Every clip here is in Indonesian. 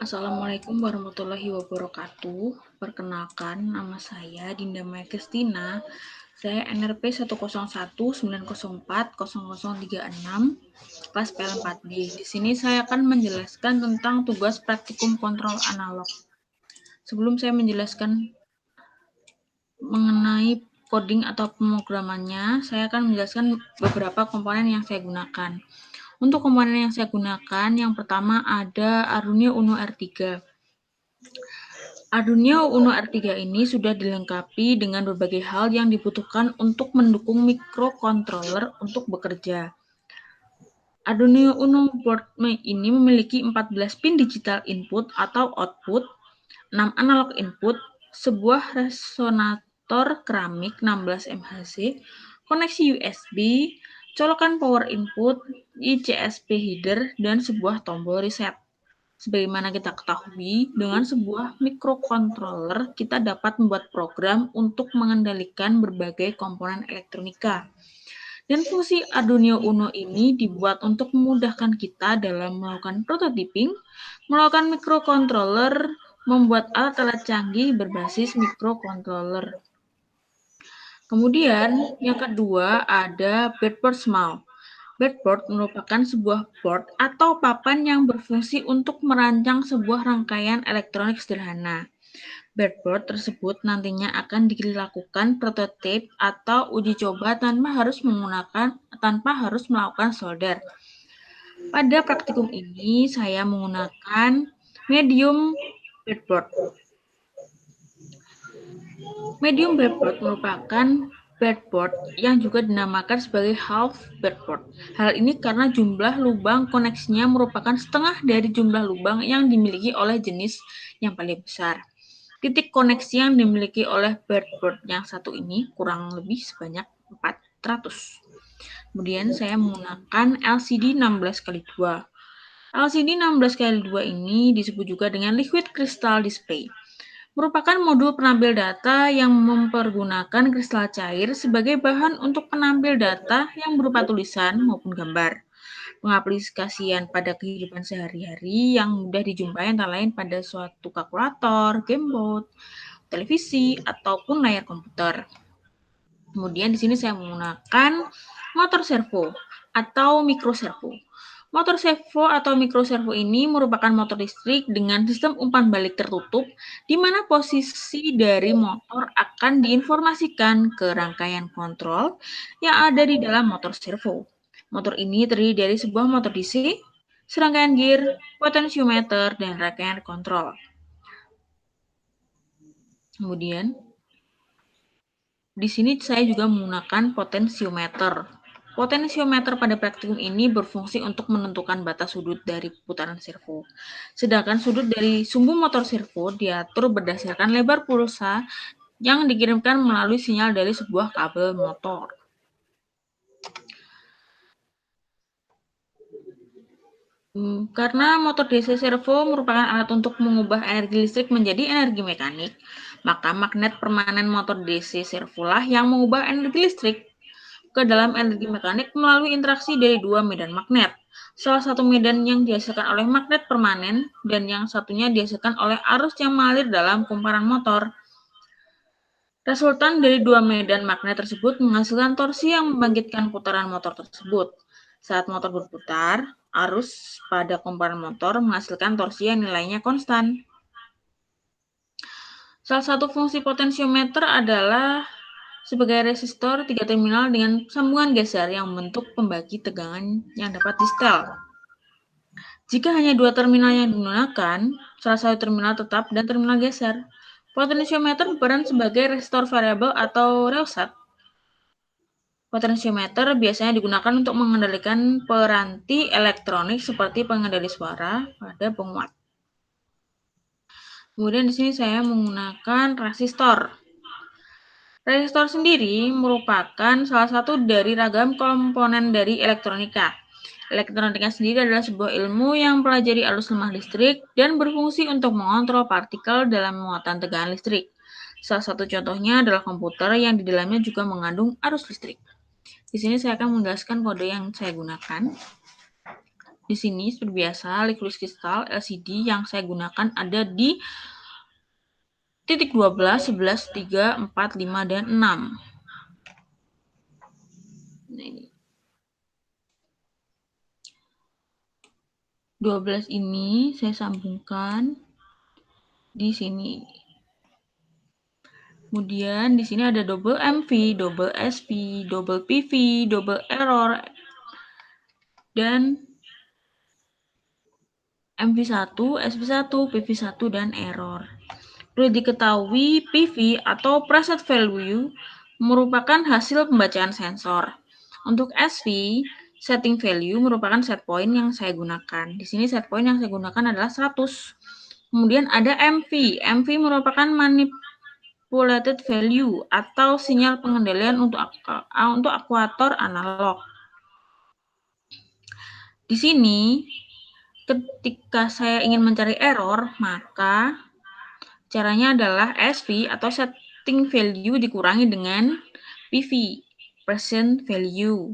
Assalamualaikum warahmatullahi wabarakatuh. Perkenalkan, nama saya Dinda Maya Kristina. Saya NRP 101904036 kelas PL4D. Di sini saya akan menjelaskan tentang tugas praktikum kontrol analog. Sebelum saya menjelaskan mengenai coding atau pemrogramannya, saya akan menjelaskan beberapa komponen yang saya gunakan. Untuk komponen yang saya gunakan, yang pertama ada Arduino Uno R3. Arduino Uno R3 ini sudah dilengkapi dengan berbagai hal yang dibutuhkan untuk mendukung microcontroller untuk bekerja. Arduino Uno board ini memiliki 14 pin digital input atau output, 6 analog input, sebuah resonator keramik 16 MHz, koneksi USB, colokan power input, ICSP header, dan sebuah tombol reset. Sebagaimana kita ketahui, dengan sebuah microcontroller kita dapat membuat program untuk mengendalikan berbagai komponen elektronika. Dan fungsi Arduino Uno ini dibuat untuk memudahkan kita dalam melakukan prototyping, melakukan microcontroller, membuat alat-alat canggih berbasis microcontroller. Kemudian, yang kedua ada breadboard small. Breadboard merupakan sebuah board atau papan yang berfungsi untuk merancang sebuah rangkaian elektronik sederhana. Breadboard tersebut nantinya akan dilakukan prototipe atau uji coba tanpa harus melakukan solder. Pada praktikum ini saya menggunakan medium breadboard. Medium breadboard merupakan breadboard yang juga dinamakan sebagai half breadboard. Hal ini karena jumlah lubang koneksinya merupakan setengah dari jumlah lubang yang dimiliki oleh jenis yang paling besar. Titik koneksi yang dimiliki oleh breadboard yang satu ini kurang lebih sebanyak 400. Kemudian saya menggunakan LCD 16x2. LCD 16x2 ini disebut juga dengan liquid crystal display. Merupakan modul penampil data yang mempergunakan kristal cair sebagai bahan untuk penampil data yang berupa tulisan maupun gambar. Pengaplikasian pada kehidupan sehari-hari yang mudah dijumpai antara lain pada suatu kalkulator, gameboard, televisi, ataupun layar komputer. Kemudian di sini saya menggunakan motor servo atau mikroservo. Motor servo atau mikroservo ini merupakan motor listrik dengan sistem umpan balik tertutup, di mana posisi dari motor akan diinformasikan ke rangkaian kontrol yang ada di dalam motor servo. Motor ini terdiri dari sebuah motor DC, serangkaian gear, potensiometer, dan rangkaian kontrol. Kemudian, di sini saya juga menggunakan potensiometer. Potensiometer pada praktikum ini berfungsi untuk menentukan batas sudut dari putaran servo. Sedangkan sudut dari sumbu motor servo diatur berdasarkan lebar pulsa yang dikirimkan melalui sinyal dari sebuah kabel motor. Karena motor DC servo merupakan alat untuk mengubah energi listrik menjadi energi mekanik, maka magnet permanen motor DC servo lah yang mengubah energi listrik ke dalam energi mekanik melalui interaksi dari dua medan magnet. Salah satu medan yang dihasilkan oleh magnet permanen dan yang satunya dihasilkan oleh arus yang mengalir dalam kumparan motor. Resultan dari dua medan magnet tersebut menghasilkan torsi yang membangkitkan putaran motor tersebut. Saat motor berputar, arus pada kumparan motor menghasilkan torsi yang nilainya konstan. Salah satu fungsi potensiometer adalah sebagai resistor 3 terminal dengan sambungan geser yang membentuk pembagi tegangan yang dapat di-setel. Jika hanya dua terminal yang digunakan, salah satu terminal tetap dan terminal geser. Potensiometer berperan sebagai resistor variabel atau rheostat. Potensiometer biasanya digunakan untuk mengendalikan peranti elektronik seperti pengendali suara pada penguat. Kemudian di sini saya menggunakan resistor. Resistor sendiri merupakan salah satu dari ragam komponen dari elektronika. Elektronika sendiri adalah sebuah ilmu yang mempelajari arus lemah listrik dan berfungsi untuk mengontrol partikel dalam muatan tegangan listrik. Salah satu contohnya adalah komputer yang di dalamnya juga mengandung arus listrik. Di sini saya akan menjelaskan kode yang saya gunakan. Di sini seperti biasa, liquid crystal LCD yang saya gunakan ada di titik 12, 11, 3, 4, 5, dan 6. Nah, ini. 12 ini saya sambungkan di sini. Kemudian di sini ada double MV, double SP, double PV, double error, dan MV1, SP1, PV1, dan error. Perlu diketahui PV atau preset value merupakan hasil pembacaan sensor. Untuk SV, setting value merupakan set point yang saya gunakan. Di sini set point yang saya gunakan adalah 100. Kemudian ada MV. MV merupakan manipulated value atau sinyal pengendalian untuk akuator analog. Di sini, ketika saya ingin mencari error, maka caranya adalah SV atau setting value dikurangi dengan PV, present value.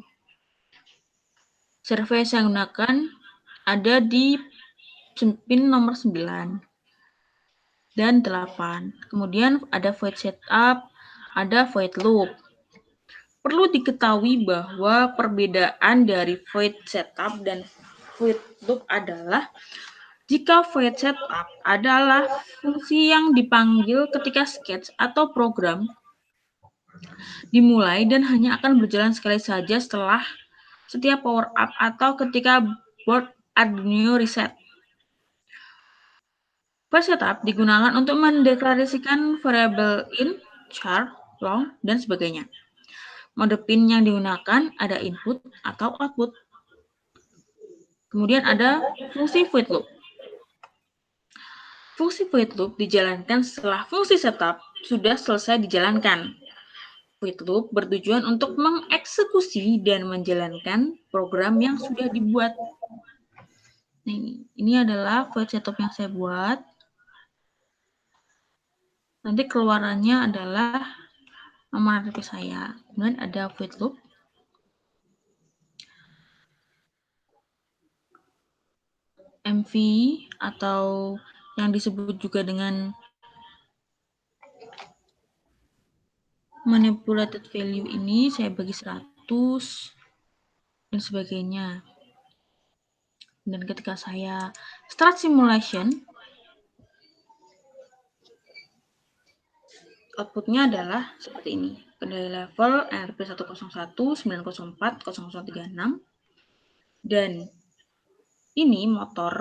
Survei yang saya gunakan ada di pin nomor 9 dan 8. Kemudian ada void setup, ada void loop. Perlu diketahui bahwa perbedaan dari void setup dan void loop adalah jika void setup adalah fungsi yang dipanggil ketika sketch atau program dimulai dan hanya akan berjalan sekali saja setelah setiap power up atau ketika board Arduino reset. Void setup digunakan untuk mendeklarasikan variabel int, char, long, dan sebagainya. Mode pin yang digunakan ada input atau output. Kemudian ada fungsi void loop. Fungsi void loop dijalankan setelah fungsi setup sudah selesai dijalankan. Void loop bertujuan untuk mengeksekusi dan menjalankan program yang sudah dibuat. Nah, ini adalah void setup yang saya buat. Nanti keluarannya adalah nomor HP saya. Kemudian ada void loop. MV atau yang disebut juga dengan manipulated value ini saya bagi 100 dan sebagainya. Dan ketika saya start simulation, outputnya adalah seperti ini. Kendali level NRP101, 904, 0036. Dan ini motor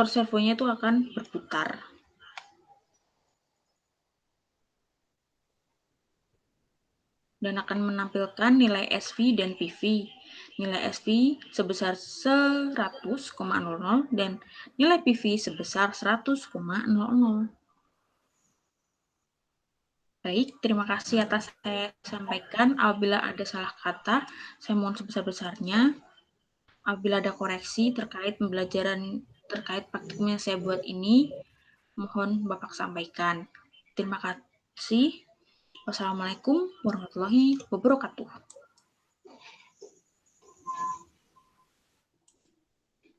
servonya itu akan berputar. Dan akan menampilkan nilai SV dan PV. Nilai SV sebesar 100,00 dan nilai PV sebesar 100,00. Baik, terima kasih atas saya sampaikan. Apabila ada salah kata, saya mohon sebesar-besarnya. Apabila ada koreksi terkait pembelajaran terkait praktikum yang saya buat ini, mohon Bapak sampaikan. Terima kasih. Wassalamualaikum warahmatullahi wabarakatuh.